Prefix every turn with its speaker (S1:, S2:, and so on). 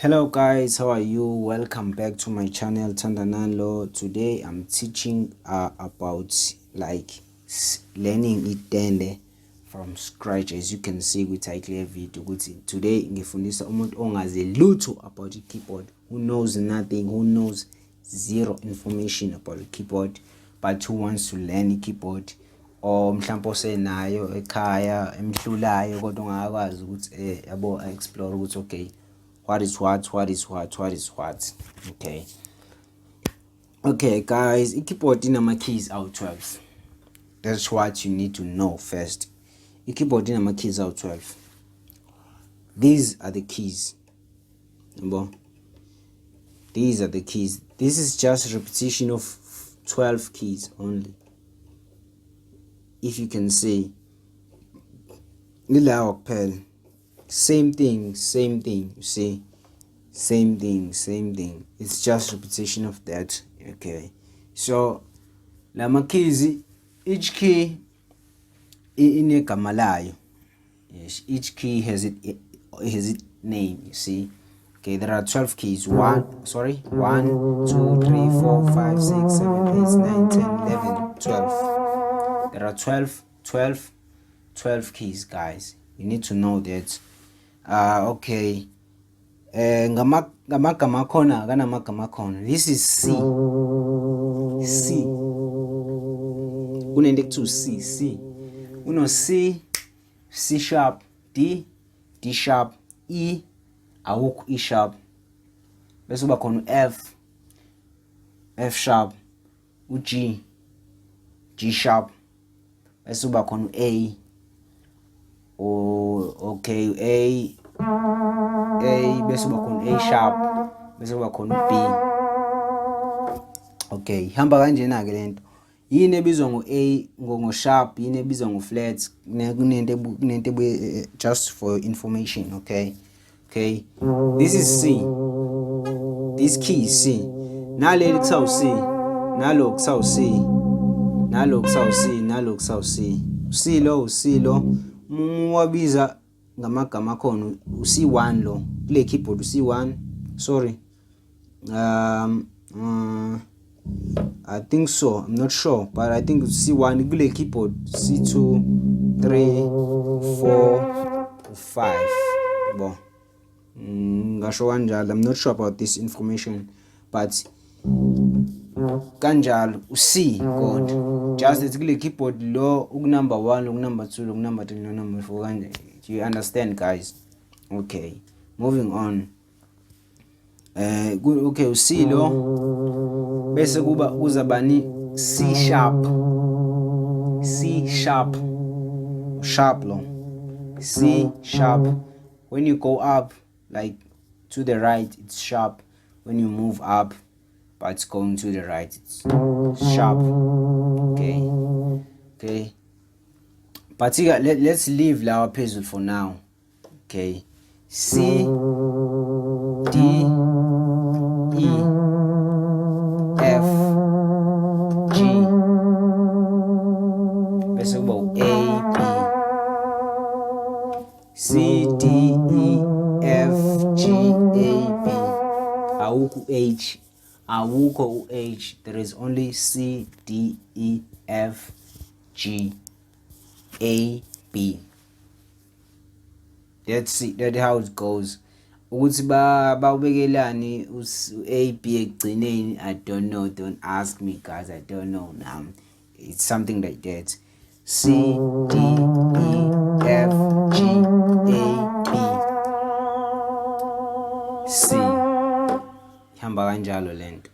S1: Hello guys, how are you? Welcome back to my channel Tandanalo. Today I'm teaching about learning Itende from scratch. As you can see with I clear video today ngifundisa umuntu ongazi lutho about the keyboard, who knows nothing, who knows zero information about the keyboard, but who wants to learn the keyboard, or mhlawumbe osenayo ekhaya emhlulayo kodwa ongakwazi ukuthi yabo explore ukuthi okay, what is what. Okay guys, a keyboard in keys out 12. That's what you need to know first. A keyboard in keys out 12. These are the keys. These are the keys. This is just a repetition of 12 keys only. If you can see, same thing, you see, same thing. It's just repetition of that. Okay, so lama keys, each key inegama layo. Yes, each key has its name, you see. Okay, there are 12 keys. 1, 2, 3, 4, 5, 6, 7, 8, 9, 10, 11, 12. There are 12 keys, guys. You need to know that. Okay. Ngamagama khona kanamagama khona. This is C. Unende to C. Uno C sharp, D sharp, E awukho E sharp. Bese kuba khona F sharp, G sharp. Bese kuba khona A. Okay, A bese kuba khona A sharp, bese kuba khona B. Okay, hamba kanjena ke lento. Yini ebizwa ngo-A ngo sharp, yini ebizwa ngo flat, kunento just for information, okay? This is C. This key is C. Naleli kusawu C, nalo kusawu C, nalo kusawu C, nalo kusawu C. C lo wabiza ngamagama khona u-C1 lo kule keyboard u-C1. Sorry. I think so. I'm not sure, but I think it's C1 kule keyboard, C2, 3, 4, 5. Bon. Ngasho kanjalo. I'm not sure about this information, but kanjalo u-C god. Just it's kule keyboard lo number 1, number 2, number 3, number 4 kanje. You understand, guys? Okay, moving on. Good. Okay, C lo bese kuba uzabani C sharp lo, C sharp. When you go up like to the right, it's sharp. When you move up but it's going to the right, it's sharp. Okay, but let's leave our puzzle for now. Okay, C, D, E, F, G, bese kuba A, B. C, D, E, F, G, A, B. Awukho H. There is only C, D, E, F, G, A, B. That's it. That's how it goes. Ukuthi bawubekelani A, B egcineni, I don't know. Don't ask me, guys. I don't know now. It's something like that. C, D, E, F, G, A, B. C. Hamba kanjalo lento.